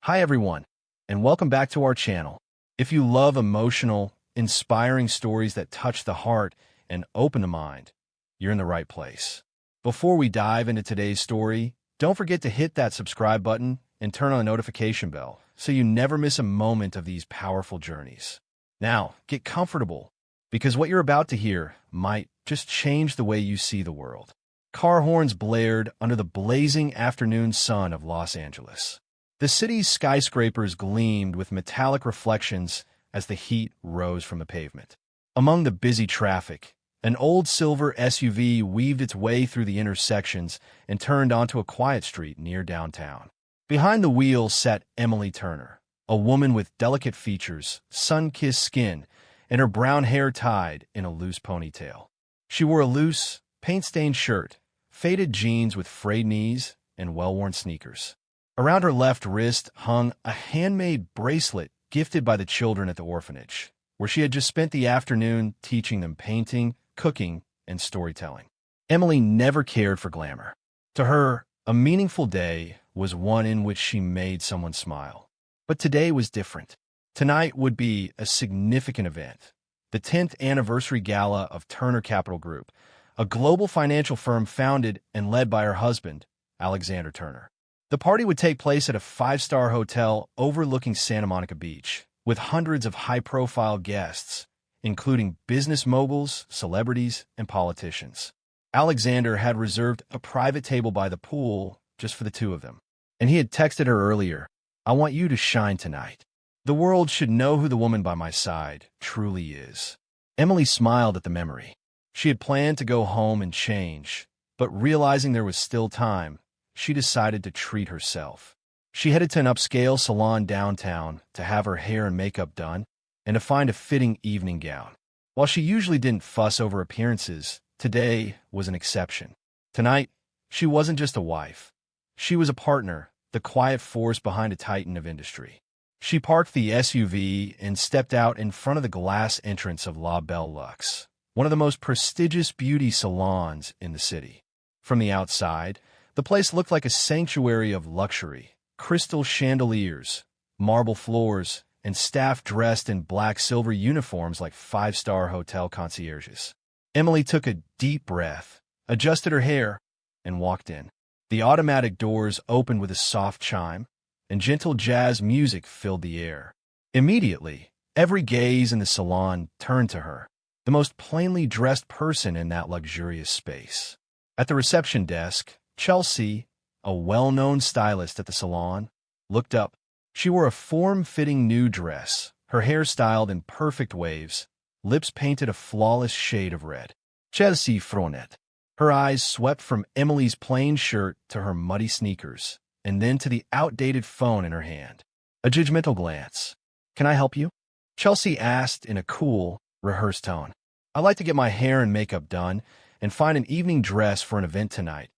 Hi everyone, and welcome back to our channel. If you love emotional, inspiring stories that touch the heart and open the mind, you're in the right place. Before we dive into today's story, don't forget to hit that subscribe button and turn on the notification bell so you never miss a moment of these powerful journeys. Now, get comfortable, because what you're about to hear might just change the way you see the world. Car horns blared under the blazing afternoon sun of Los Angeles. The city's skyscrapers gleamed with metallic reflections as the heat rose from the pavement. Among the busy traffic, an old silver SUV weaved its way through the intersections and turned onto a quiet street near downtown. Behind the wheel sat Emily Turner, a woman with delicate features, sun-kissed skin, and her brown hair tied in a loose ponytail. She wore a loose, paint-stained shirt, faded jeans with frayed knees, and well-worn sneakers. Around her left wrist hung a handmade bracelet gifted by the children at the orphanage, where she had just spent the afternoon teaching them painting, cooking, and storytelling. Emily never cared for glamour. To her, a meaningful day was one in which she made someone smile. But today was different. Tonight would be a significant event, the 10th anniversary gala of Turner Capital Group, a global financial firm founded and led by her husband, Alexander Turner. The party would take place at a five-star hotel overlooking Santa Monica Beach, with hundreds of high-profile guests, including business moguls, celebrities, and politicians. Alexander had reserved a private table by the pool just for the two of them, and he had texted her earlier, "I want you to shine tonight. The world should know who the woman by my side truly is." Emily smiled at the memory. She had planned to go home and change, but realizing there was still time, she decided to treat herself. She headed to an upscale salon downtown to have her hair and makeup done and to find a fitting evening gown. While she usually didn't fuss over appearances, today was an exception. Tonight, she wasn't just a wife. She was a partner, the quiet force behind a titan of industry. She parked the SUV and stepped out in front of the glass entrance of La Belle Luxe, one of the most prestigious beauty salons in the city. From the outside, the place looked like a sanctuary of luxury: crystal chandeliers, marble floors, and staff dressed in black-silver uniforms like five-star hotel concierges. Emily took a deep breath, adjusted her hair, and walked in. The automatic doors opened with a soft chime, and gentle jazz music filled the air. Immediately, every gaze in the salon turned to her, the most plainly dressed person in that luxurious space. At the reception desk, Chelsea, a well-known stylist at the salon, looked up. She wore a form-fitting new dress, her hair styled in perfect waves, lips painted a flawless shade of red. Chelsea Fronet. Her eyes swept from Emily's plain shirt to her muddy sneakers, and then to the outdated phone in her hand. A judgmental glance. "Can I help you?" Chelsea asked in a cool, rehearsed tone. "I'd like to get my hair and makeup done and find an evening dress for an event tonight,"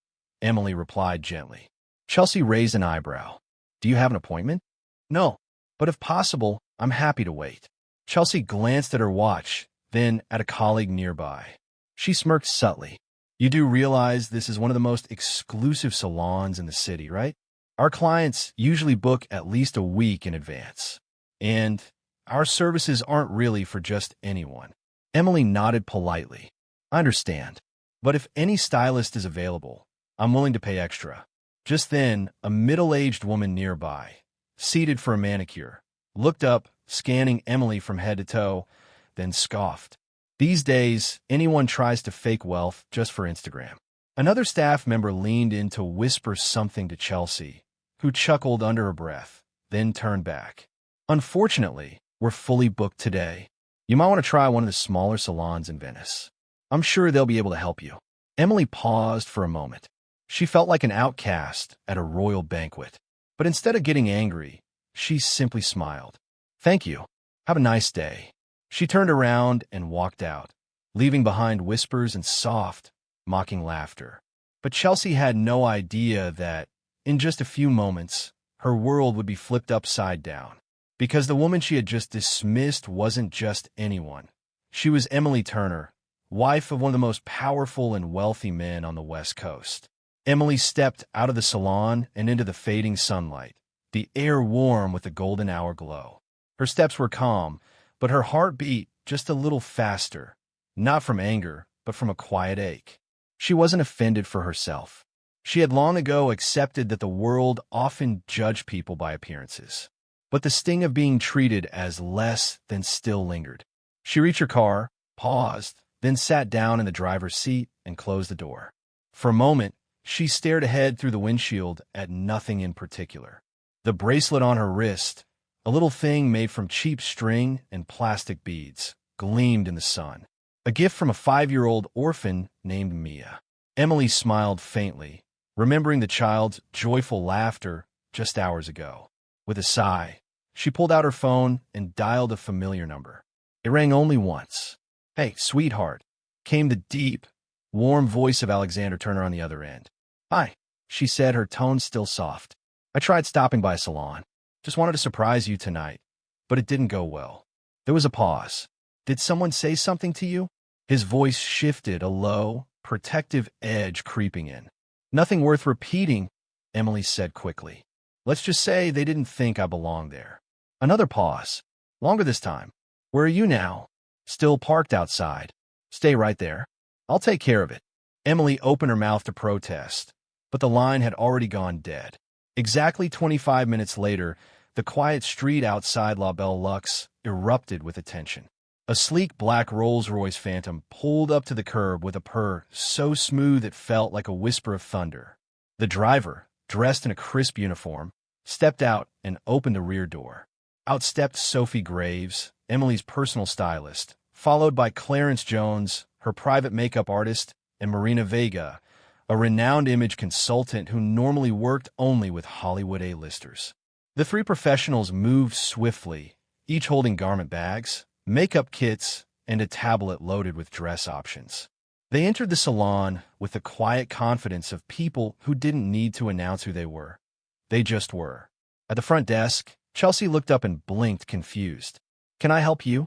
Emily replied gently. Chelsea raised an eyebrow. "Do you have an appointment?" "No, but if possible, I'm happy to wait." Chelsea glanced at her watch, then at a colleague nearby. She smirked subtly. "You do realize this is one of the most exclusive salons in the city, right? Our clients usually book at least a week in advance, and our services aren't really for just anyone." Emily nodded politely. "I understand, but if any stylist is available, I'm willing to pay extra." Just then, a middle-aged woman nearby, seated for a manicure, looked up, scanning Emily from head to toe, then scoffed. These days, anyone tries to fake wealth just for Instagram. Another staff member leaned in to whisper something to Chelsea, who chuckled under her breath, then turned back. "Unfortunately, we're fully booked today. You might want to try one of the smaller salons in Venice. I'm sure they'll be able to help you." Emily paused for a moment. She felt like an outcast at a royal banquet. But instead of getting angry, she simply smiled. "Thank you. Have a nice day." She turned around and walked out, leaving behind whispers and soft, mocking laughter. But Chelsea had no idea that, in just a few moments, her world would be flipped upside down. Because the woman she had just dismissed wasn't just anyone. She was Emily Turner, wife of one of the most powerful and wealthy men on the West Coast. Emily stepped out of the salon and into the fading sunlight, the air warm with the golden hour glow. Her steps were calm, but her heart beat just a little faster, not from anger, but from a quiet ache. She wasn't offended for herself. She had long ago accepted that the world often judged people by appearances. But the sting of being treated as less than still lingered. She reached her car, paused, then sat down in the driver's seat and closed the door. For a moment, she stared ahead through the windshield at nothing in particular. The bracelet on her wrist, a little thing made from cheap string and plastic beads, gleamed in the sun. A gift from a 5-year-old orphan named Mia. Emily smiled faintly, remembering the child's joyful laughter just hours ago. With a sigh, she pulled out her phone and dialed a familiar number. It rang only once. "Hey, sweetheart," came the deep, warm voice of Alexander Turner on the other end. "Hi," she said, her tone still soft. "I tried stopping by Salon. Just wanted to surprise you tonight, but it didn't go well." There was a pause. "Did someone say something to you?" His voice shifted, a low, protective edge creeping in. "Nothing worth repeating," Emily said quickly. "Let's just say they didn't think I belonged there." Another pause. Longer this time. "Where are you now?" "Still parked outside." "Stay right there. I'll take care of it." Emily opened her mouth to protest, but the line had already gone dead. Exactly 25 minutes later, the quiet street outside La Belle Lux erupted with attention. A sleek black Rolls-Royce Phantom pulled up to the curb with a purr so smooth it felt like a whisper of thunder. The driver, dressed in a crisp uniform, stepped out and opened the rear door. Out stepped Sophie Graves, Emily's personal stylist, followed by Clarence Jones, her private makeup artist, and Marina Vega, a renowned image consultant who normally worked only with Hollywood A-listers. The three professionals moved swiftly, each holding garment bags, makeup kits, and a tablet loaded with dress options. They entered the salon with the quiet confidence of people who didn't need to announce who they were. They just were. At the front desk, Chelsea looked up and blinked, confused. "Can I help you?"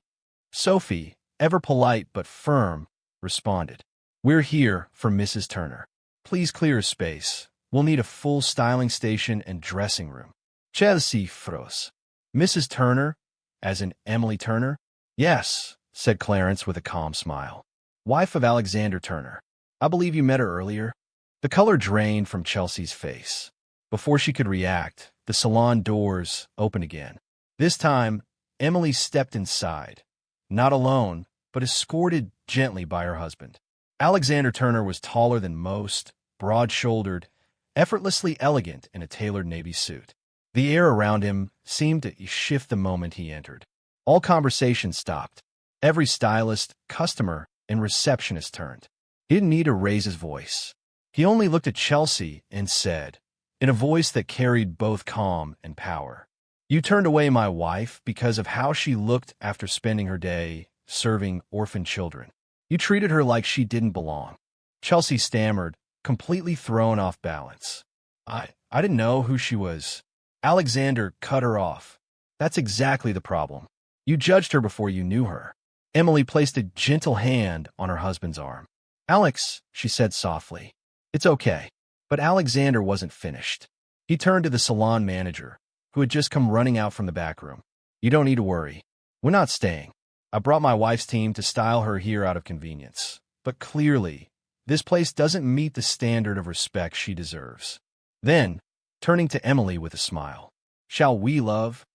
Sophie, ever polite but firm, responded. "We're here for Mrs. Turner. Please clear a space. We'll need a full styling station and dressing room." Chelsea froze. "Mrs. Turner? As in Emily Turner?" "Yes," said Clarence with a calm smile. "Wife of Alexander Turner. I believe you met her earlier." The color drained from Chelsea's face. Before she could react, the salon doors opened again. This time, Emily stepped inside, not alone, but escorted gently by her husband. Alexander Turner was taller than most, broad-shouldered, effortlessly elegant in a tailored navy suit. The air around him seemed to shift the moment he entered. All conversation stopped. Every stylist, customer, and receptionist turned. He didn't need to raise his voice. He only looked at Chelsea and said, in a voice that carried both calm and power, "You turned away my wife because of how she looked after spending her day serving orphan children. You treated her like she didn't belong." Chelsea stammered, completely thrown off balance. I didn't know who she was." Alexander cut her off. "That's exactly the problem. You judged her before you knew her." Emily placed a gentle hand on her husband's arm. "Alex," she said softly, "it's okay." But Alexander wasn't finished. He turned to the salon manager, who had just come running out from the back room. "You don't need to worry. We're not staying. I brought my wife's team to style her here out of convenience. But clearly, this place doesn't meet the standard of respect she deserves." Then, turning to Emily with a smile, "Shall we, love?"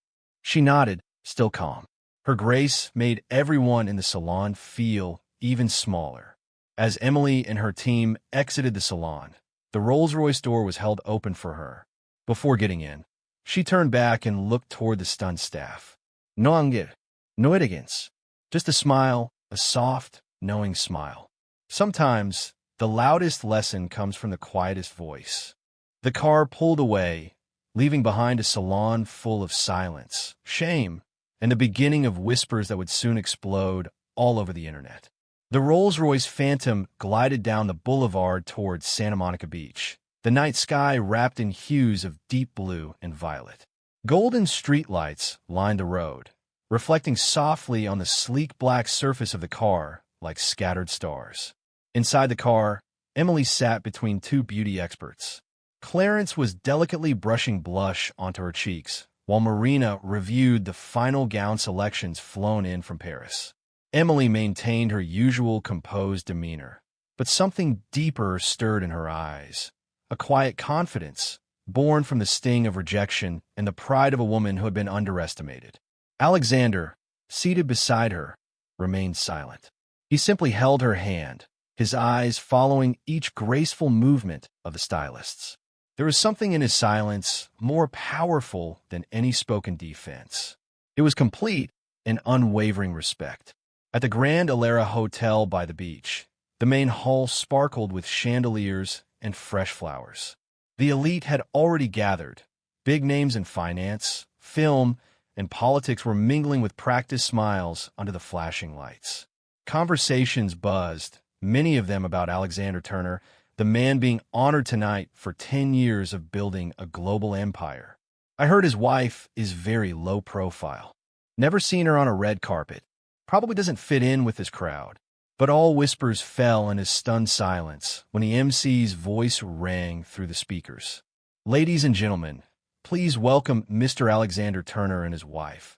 She nodded, still calm. Her grace made everyone in the salon feel even smaller. As Emily and her team exited the salon, the Rolls-Royce door was held open for her. Before getting in, she turned back and looked toward the stunned staff. "No anger, no arrogance." Just a smile, a soft, knowing smile. Sometimes, the loudest lesson comes from the quietest voice. The car pulled away, leaving behind a salon full of silence, shame, and the beginning of whispers that would soon explode all over the internet. The Rolls-Royce Phantom glided down the boulevard towards Santa Monica Beach, the night sky wrapped in hues of deep blue and violet. Golden streetlights lined the road, reflecting softly on the sleek black surface of the car like scattered stars. Inside the car, Emily sat between two beauty experts. Clarence was delicately brushing blush onto her cheeks, while Marina reviewed the final gown selections flown in from Paris. Emily maintained her usual composed demeanor, but something deeper stirred in her eyes. A quiet confidence, born from the sting of rejection and the pride of a woman who had been underestimated. Alexander, seated beside her, remained silent. He simply held her hand, his eyes following each graceful movement of the stylists. There was something in his silence more powerful than any spoken defense. It was complete and unwavering respect. At the Grand Alara Hotel by the beach, the main hall sparkled with chandeliers and fresh flowers. The elite had already gathered. Big names in finance, film, and politics were mingling with practiced smiles under the flashing lights. Conversations buzzed, many of them about Alexander Turner, the man being honored tonight for 10 years of building a global empire. I heard his wife is very low profile. Never seen her on a red carpet. Probably doesn't fit in with his crowd. But all whispers fell in his stunned silence when the MC's voice rang through the speakers. Ladies and gentlemen, please welcome Mr. Alexander Turner and his wife,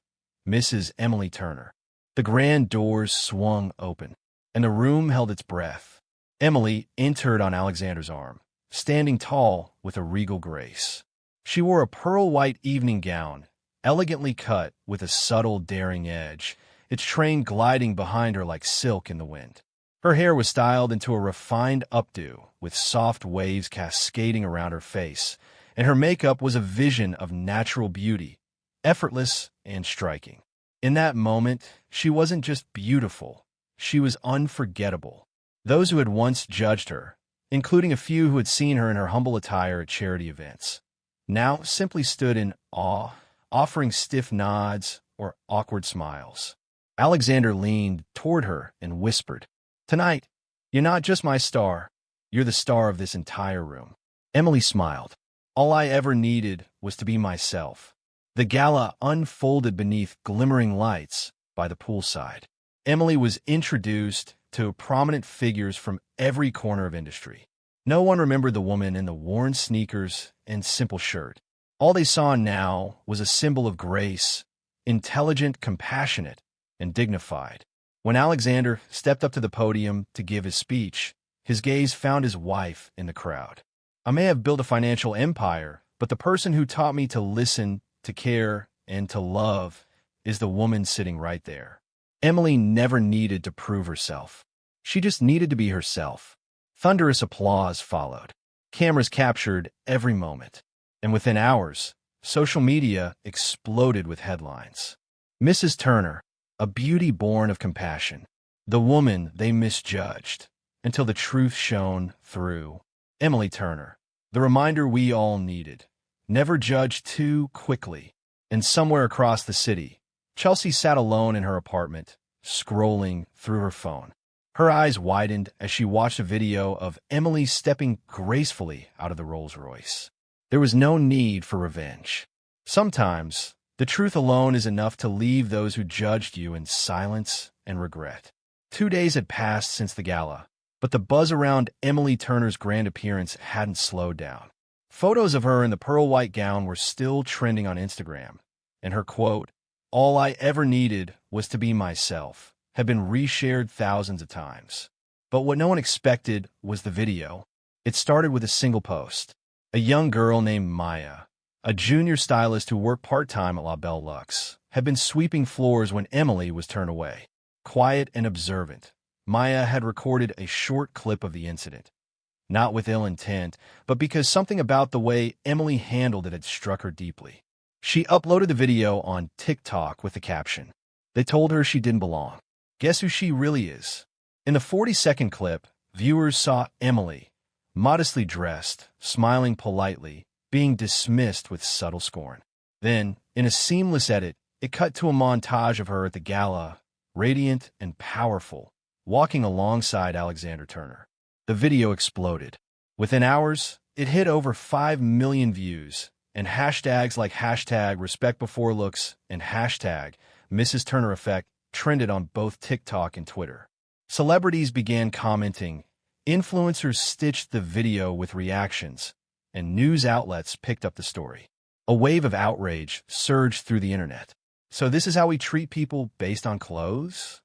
Mrs. Emily Turner. The grand doors swung open, and the room held its breath. Emily entered on Alexander's arm, standing tall with a regal grace. She wore a pearl-white evening gown, elegantly cut with a subtle, daring edge, its train gliding behind her like silk in the wind. Her hair was styled into a refined updo, with soft waves cascading around her face, and her makeup was a vision of natural beauty, effortless and striking. In that moment, she wasn't just beautiful, she was unforgettable. Those who had once judged her, including a few who had seen her in her humble attire at charity events, now simply stood in awe, offering stiff nods or awkward smiles. Alexander leaned toward her and whispered, "Tonight, you're not just my star, you're the star of this entire room." Emily smiled. All I ever needed was to be myself. The gala unfolded beneath glimmering lights by the poolside. Emily was introduced to prominent figures from every corner of industry. No one remembered the woman in the worn sneakers and simple shirt. All they saw now was a symbol of grace, intelligent, compassionate, and dignified. When Alexander stepped up to the podium to give his speech, his gaze found his wife in the crowd. "I may have built a financial empire, but the person who taught me to listen, to care, and to love is the woman sitting right there." Emily never needed to prove herself. She just needed to be herself. Thunderous applause followed. Cameras captured every moment. And within hours, social media exploded with headlines. Mrs. Turner, a beauty born of compassion. The woman they misjudged, until the truth shone through. Emily Turner, the reminder we all needed. Never judge too quickly. And somewhere across the city, Chelsea sat alone in her apartment, scrolling through her phone. Her eyes widened as she watched a video of Emily stepping gracefully out of the Rolls-Royce. There was no need for revenge. Sometimes, the truth alone is enough to leave those who judged you in silence and regret. 2 days had passed since the gala, but the buzz around Emily Turner's grand appearance hadn't slowed down. Photos of her in the pearl-white gown were still trending on Instagram, and her quote, "All I ever needed was to be myself," had been reshared thousands of times. But what no one expected was the video. It started with a single post. A young girl named Maya, a junior stylist who worked part-time at La Belle Luxe, had been sweeping floors when Emily was turned away. Quiet and observant, Maya had recorded a short clip of the incident. Not with ill intent, but because something about the way Emily handled it had struck her deeply. She uploaded the video on TikTok with the caption, "They told her she didn't belong. Guess who she really is?" In the 40-second clip, viewers saw Emily, modestly dressed, smiling politely, being dismissed with subtle scorn. Then, in a seamless edit, it cut to a montage of her at the gala, radiant and powerful, walking alongside Alexander Turner. The video exploded. Within hours, it hit over 5 million views, and hashtags like #RespectBeforeLooks and #MrsTurnerEffect trended on both TikTok and Twitter. Celebrities began commenting. Influencers stitched the video with reactions, and news outlets picked up the story. A wave of outrage surged through the internet. So this is how we treat people based on clothes?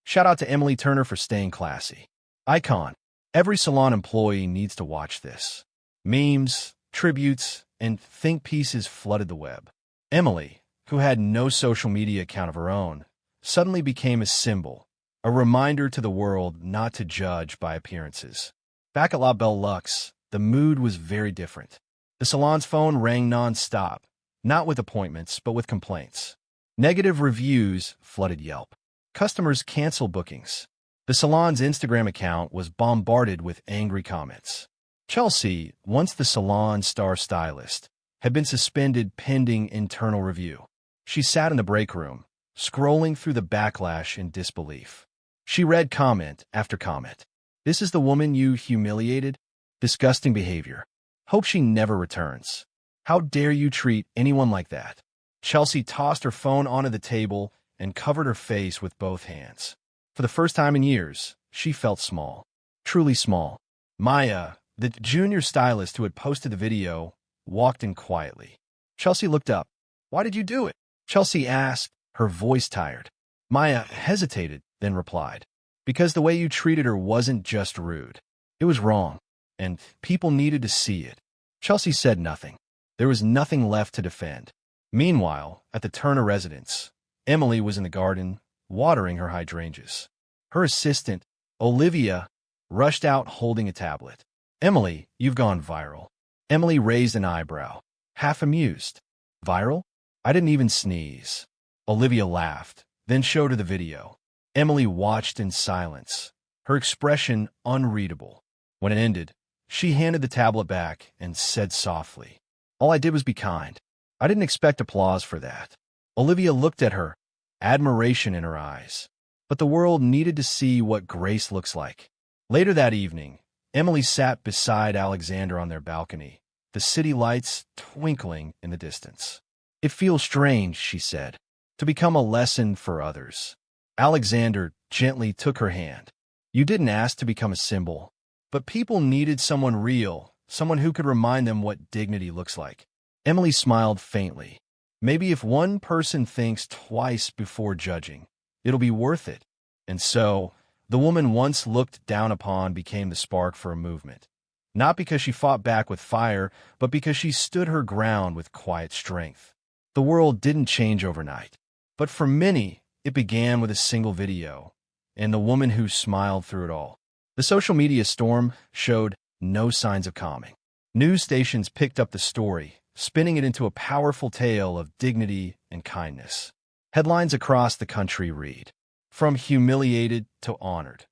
Shout out to Emily Turner for staying classy. Icon. Every salon employee needs to watch this. Memes, tributes, and think pieces flooded the web. Emily, who had no social media account of her own, suddenly became a symbol, a reminder to the world not to judge by appearances. Back at La Belle Luxe, the mood was very different. The salon's phone rang non-stop, not with appointments, but with complaints. Negative reviews flooded Yelp. Customers canceled bookings. The salon's Instagram account was bombarded with angry comments. Chelsea, once the salon's star stylist, had been suspended pending internal review. She sat in the break room, scrolling through the backlash in disbelief. She read comment after comment. This is the woman you humiliated? Disgusting behavior. Hope she never returns. How dare you treat anyone like that? Chelsea tossed her phone onto the table and covered her face with both hands. For the first time in years, she felt small. Truly small. Maya, the junior stylist who had posted the video, walked in quietly. Chelsea looked up. "Why did you do it?" Chelsea asked, her voice tired. Maya hesitated, then replied, "Because the way you treated her wasn't just rude. It was wrong, and people needed to see it." Chelsea said nothing. There was nothing left to defend. Meanwhile, at the Turner residence, Emily was in the garden, watering her hydrangeas. Her assistant, Olivia, rushed out holding a tablet. "Emily, you've gone viral." Emily raised an eyebrow, half amused. "Viral? I didn't even sneeze." Olivia laughed, then showed her the video. Emily watched in silence, her expression unreadable. When it ended, she handed the tablet back and said softly, "All I did was be kind. I didn't expect applause for that." Olivia looked at her, admiration in her eyes. But the world needed to see what grace looks like. Later that evening, Emily sat beside Alexander on their balcony, the city lights twinkling in the distance. "It feels strange," she said, "to become a lesson for others." Alexander gently took her hand. "You didn't ask to become a symbol, but people needed someone real, someone who could remind them what dignity looks like." Emily smiled faintly. "Maybe if one person thinks twice before judging, it'll be worth it." And so, the woman once looked down upon became the spark for a movement. Not because she fought back with fire, but because she stood her ground with quiet strength. The world didn't change overnight, but for many, it began with a single video, and the woman who smiled through it all. The social media storm showed no signs of calming. News stations picked up the story, spinning it into a powerful tale of dignity and kindness. Headlines across the country read, "From humiliated to honored,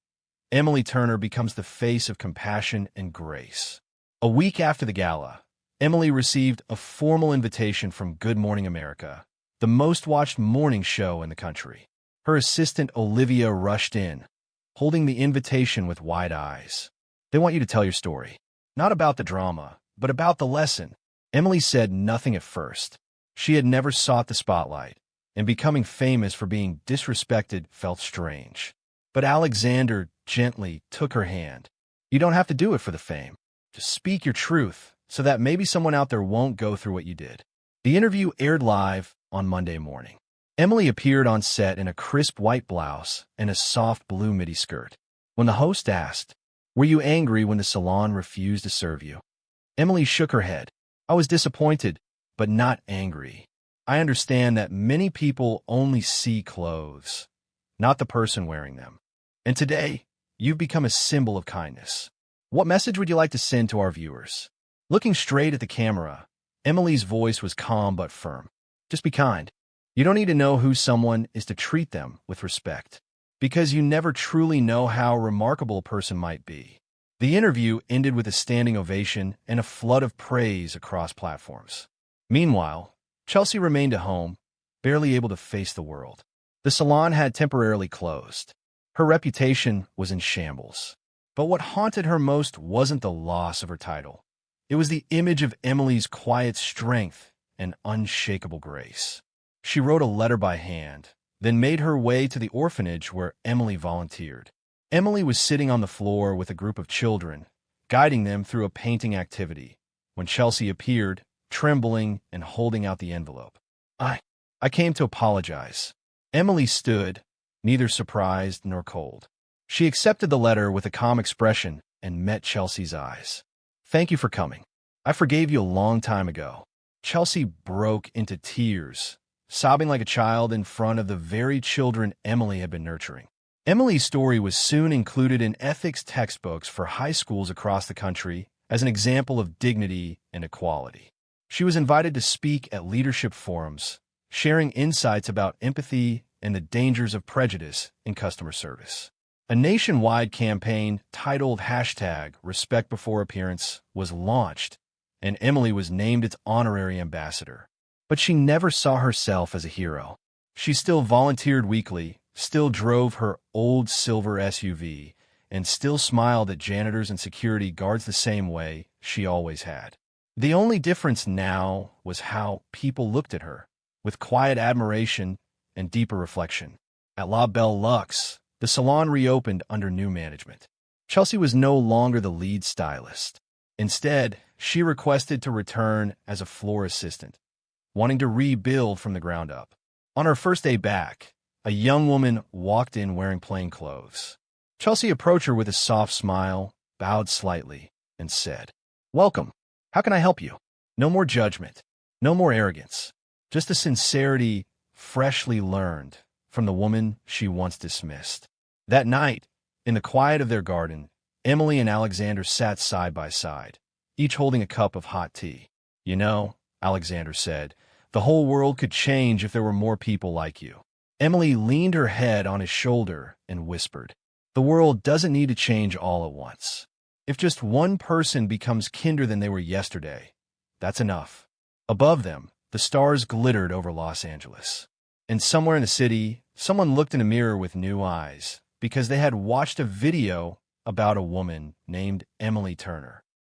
Emily Turner becomes the face of compassion and grace." A week after the gala, Emily received a formal invitation from Good Morning America, the most-watched morning show in the country. Her assistant Olivia rushed in, holding the invitation with wide eyes. "They want you to tell your story. Not about the drama, but about the lesson." Emily said nothing at first. She had never sought the spotlight, and becoming famous for being disrespected felt strange. But Alexander gently took her hand. "You don't have to do it for the fame. Just speak your truth, so that maybe someone out there won't go through what you did." The interview aired live on Monday morning. Emily appeared on set in a crisp white blouse and a soft blue midi skirt. When the host asked, "Were you angry when the salon refused to serve you?" Emily shook her head. "I was disappointed, but not angry. I understand that many people only see clothes, not the person wearing them. And today, you've become a symbol of kindness. What message would you like to send to our viewers?" Looking straight at the camera, Emily's voice was calm but firm. "Just be kind. You don't need to know who someone is to treat them with respect, because you never truly know how remarkable a person might be." The interview ended with a standing ovation and a flood of praise across platforms. Meanwhile, Chelsea remained at home, barely able to face the world. The salon had temporarily closed. Her reputation was in shambles. But what haunted her most wasn't the loss of her title. It was the image of Emily's quiet strength and unshakable grace. She wrote a letter by hand, then made her way to the orphanage where Emily volunteered. Emily was sitting on the floor with a group of children, guiding them through a painting activity, when Chelsea appeared, trembling and holding out the envelope. I came to apologize. Emily stood, neither surprised nor cold. She accepted the letter with a calm expression and met Chelsea's eyes. Thank you for coming. I forgave you a long time ago. Chelsea broke into tears, sobbing like a child in front of the very children Emily had been nurturing. Emily's story was soon included in ethics textbooks for high schools across the country as an example of dignity and equality. She was invited to speak at leadership forums, sharing insights about empathy and the dangers of prejudice in customer service. A nationwide campaign titled #RespectBeforeAppearance was launched, and Emily was named its honorary ambassador. But she never saw herself as a hero. She still volunteered weekly, still drove her old silver SUV, and still smiled at janitors and security guards the same way she always had. The only difference now was how people looked at her, with quiet admiration and deeper reflection. At La Belle Luxe, the salon reopened under new management. Chelsea was no longer the lead stylist. Instead, she requested to return as a floor assistant, wanting to rebuild from the ground up. On her first day back, a young woman walked in wearing plain clothes. Chelsea approached her with a soft smile, bowed slightly, and said, "Welcome. How can I help you?" No more judgment, no more arrogance, just a sincerity freshly learned from the woman she once dismissed. That night, in the quiet of their garden, Emily and Alexander sat side by side, each holding a cup of hot tea. "You know," Alexander said, "the whole world could change if there were more people like you." Emily leaned her head on his shoulder and whispered, "The world doesn't need to change all at once. If just one person becomes kinder than they were yesterday, that's enough." Above them, the stars glittered over Los Angeles. And somewhere in the city, someone looked in a mirror with new eyes, because they had watched a video about a woman named Emily Turner.